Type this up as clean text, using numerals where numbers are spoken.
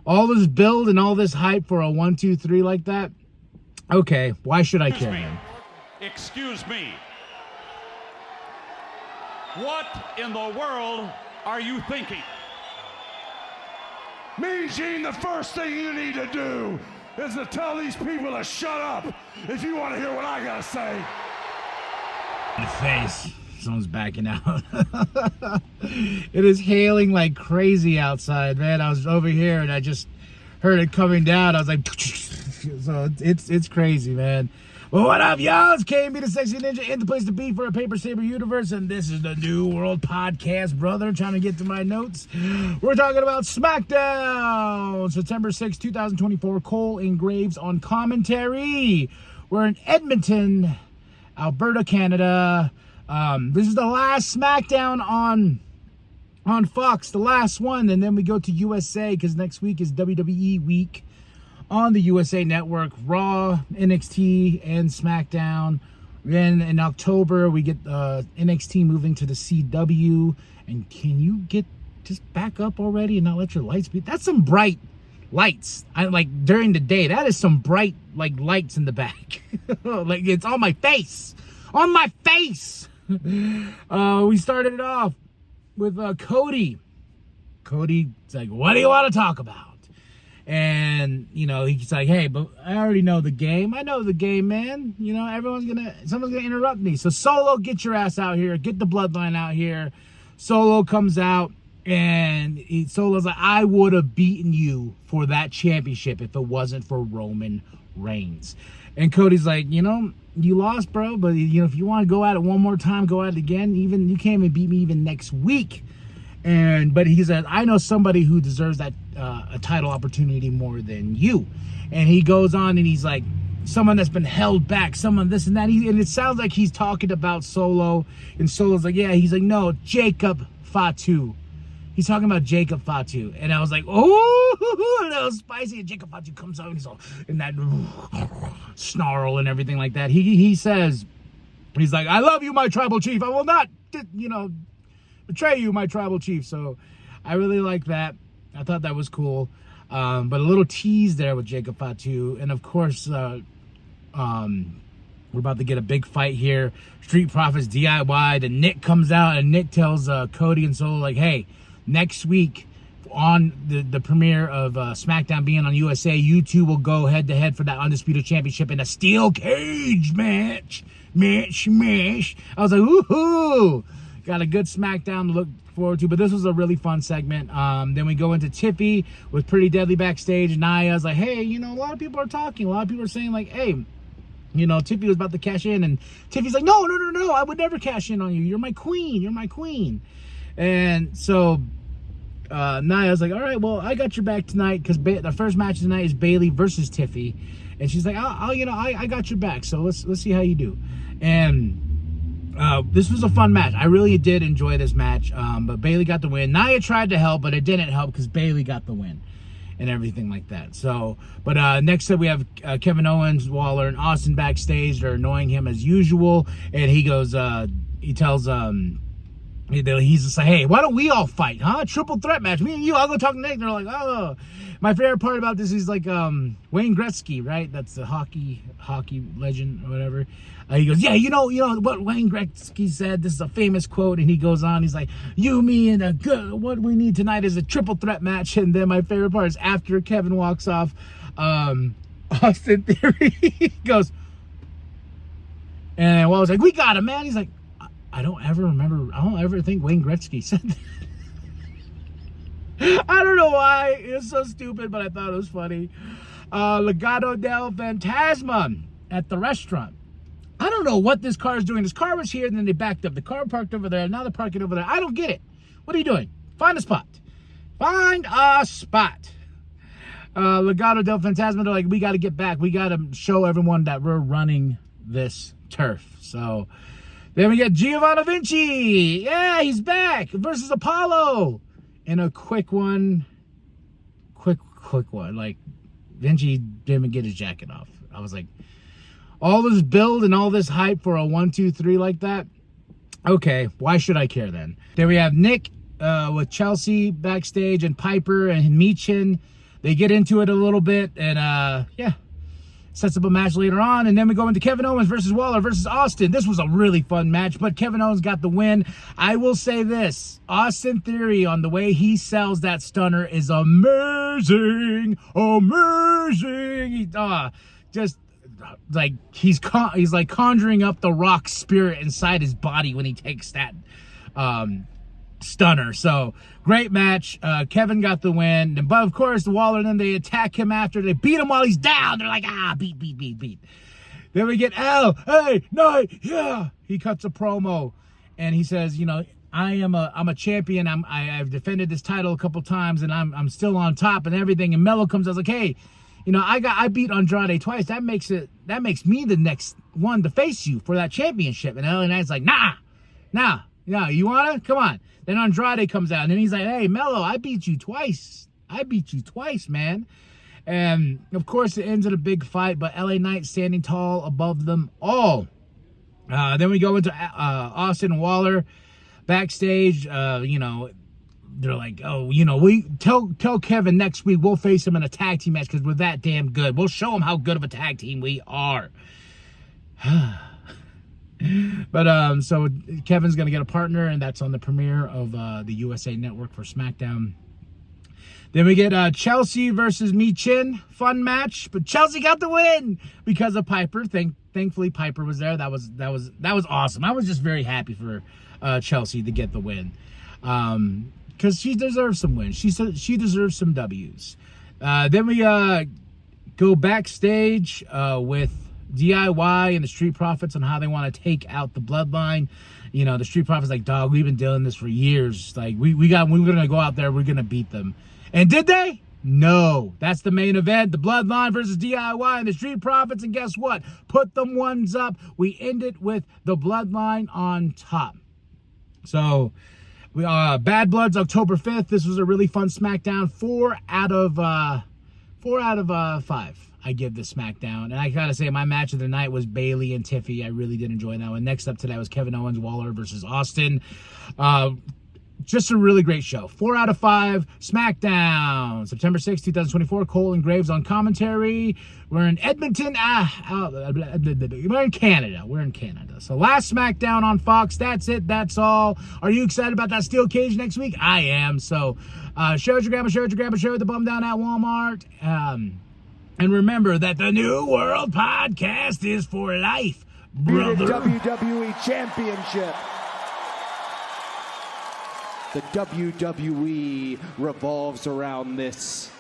All this build and all this hype for a 1, 2, 3 like that? Okay, why should I care then? Excuse me. What in the world are you thinking? Mean Gene, the first thing you need to do is to tell these people to shut up if you want to hear what I gotta say. In the face. Someone's backing out. It is hailing like crazy outside, man. I was over here and I just heard it coming down. I was like, so it's crazy, man. Well, what up, y'all? It's KB the Sexy Ninja in the place to be for a Paper Saber universe, and this is the New World Podcast, brother. Trying to get to my notes. We're talking about SmackDown, September 6, 2024. Cole and Graves on commentary. We're in Edmonton, Alberta, Canada. This is the last SmackDown on Fox, the last one, and then we go to USA because next week is WWE week on the USA Network. Raw, NXT, and SmackDown. Then in October we get NXT moving to the CW. And can you just back up already and not let your lights be? That's some bright lights. I like during the day. That is some bright like lights in the back. Like it's on my face. On my face. We started it off with Cody. Cody's like, what do you want to talk about? And, you know, he's like, hey, but I already know the game. I know the game, man. You know, someone's gonna interrupt me. So Solo, get your ass out here. Get the bloodline out here. Solo comes out, and Solo's like, I would have beaten you for that championship if it wasn't for Roman Reigns. And Cody's like, you know, you lost, bro, but you know, if you want to go at it one more time, go at it again. Even you can't even beat me even next week. But he says, I know somebody who deserves that a title opportunity more than you. And he goes on and he's like, someone that's been held back, someone this and that. And it sounds like he's talking about Solo. And Solo's like, yeah. He's like, no, Jacob Fatu. He's talking about Jacob Fatu. And I was like, oh, that was spicy. And Jacob Fatu comes out and he's all in that snarl and everything like that. He says, he's like, I love you, my tribal chief. I will not, you know, betray you, my tribal chief. So I really like that. I thought that was cool. But a little tease there with Jacob Fatu. And of course, we're about to get a big fight here. Street Profits DIY. Then Nick comes out and Nick tells Cody and Solo like, hey, next week on the premiere of SmackDown being on USA, you two will go head to head for that Undisputed Championship in a steel cage match. I was like, woohoo! Got a good SmackDown to look forward to, but this was a really fun segment. Then we go into Tiffy with Pretty Deadly backstage. Nia's like, hey, you know, a lot of people are talking. A lot of people are saying like, hey, you know, Tiffy was about to cash in, and Tiffy's like, no, I would never cash in on you. You're my queen. And so Nia's like, all right, well, I got your back tonight because the first match tonight is Bayley versus Tiffy, and she's like, I got your back. So let's see how you do. And this was a fun match. I really did enjoy this match. But Bayley got the win. Nia tried to help, but it didn't help because Bayley got the win and everything like that. So, but next up we have Kevin Owens, Waller, and Austin backstage. They're annoying him as usual, and he goes, he tells he's just like, hey, why don't we all fight, huh? Triple threat match, me and you. I'll go talk to Nick. They're like, oh. My favorite part about this is like Wayne Gretzky, right? That's the hockey legend or whatever. He goes, yeah, you know what Wayne Gretzky said. This is a famous quote, and he goes on. He's like, you, me, and what we need tonight is a triple threat match. And then my favorite part is after Kevin walks off, Austin Theory goes, and I was like, we got him, man. He's like, I don't ever think Wayne Gretzky said that. I don't know why. It's so stupid, but I thought it was funny. Legado del Fantasma at the restaurant. I don't know what this car is doing. This car was here, and then they backed up. The car parked over there. Now they're parking over there. I don't get it. What are you doing? Find a spot. Find a spot. Legado del Fantasma, they're like, we got to get back. We got to show everyone that we're running this turf. So then we get Giovanni Vinci. Yeah, he's back versus Apollo. And a quick one. Like, Vinci didn't even get his jacket off. I was like, all this build and all this hype for a 1, 2, 3 like that? Okay, why should I care then? Then we have Nick with Chelsea backstage and Piper and Michin. They get into it a little bit, and yeah, sets up a match later on. And then we go into Kevin Owens versus Waller versus Austin. This was a really fun match, but Kevin Owens got the win. I will say this, Austin Theory, on the way he sells that stunner, is amazing. Just like he's like conjuring up the Rock spirit inside his body when he takes that stunner. So great match. Kevin got the win, but of course Waller, then they attack him after they beat him while he's down. They're like, beat. Then we get LA Knight. Yeah, he cuts a promo and he says, you know, I'm a champion. I've defended this title a couple times and I'm still on top and everything. And Melo comes, I was like, hey, you know, I beat Andrade twice. That makes me the next one to face you for that championship. And LA Knight's like, nah, you wanna? Come on. Then Andrade comes out and then he's like, hey, Melo, I beat you twice, man. And of course it ends in a big fight, but LA Knight standing tall above them all. Then we go into Austin and Waller backstage. You know, they're like, oh, you know, we tell Kevin next week we'll face him in a tag team match because we're that damn good. We'll show him how good of a tag team we are. But so Kevin's gonna get a partner, and that's on the premiere of the USA Network for SmackDown. Then we get Chelsea versus Michin, fun match, but Chelsea got the win because of Piper. Thankfully Piper was there. That was awesome. I was just very happy for Chelsea to get the win, because she deserves some wins. She deserves some W's. Then we go backstage with DIY and the Street Profits on how they want to take out the Bloodline. You know, the Street Profits like, dog, we've been doing this for years. Like, we're gonna go out there, we're gonna beat them. And did they? No. That's the main event. The Bloodline versus DIY and the Street Profits. And guess what? Put them ones up. We end it with the Bloodline on top. So, Bad Blood's October 5th. This was a really fun SmackDown. 4 out of 5. I give the SmackDown. And I gotta say, my match of the night was Bayley and Tiffy. I really did enjoy that one. Next up today was Kevin Owens, Waller versus Austin. Just a really great show. 4 out of 5. SmackDown. September 6th, 2024. Cole and Graves on commentary. We're in Edmonton. We're in Canada. So last SmackDown on Fox. That's it. That's all. Are you excited about that steel cage next week? I am. So share with your grandma, share with the bum down at Walmart. And remember that the New World Podcast is for life, brother. The WWE Championship. The WWE revolves around this.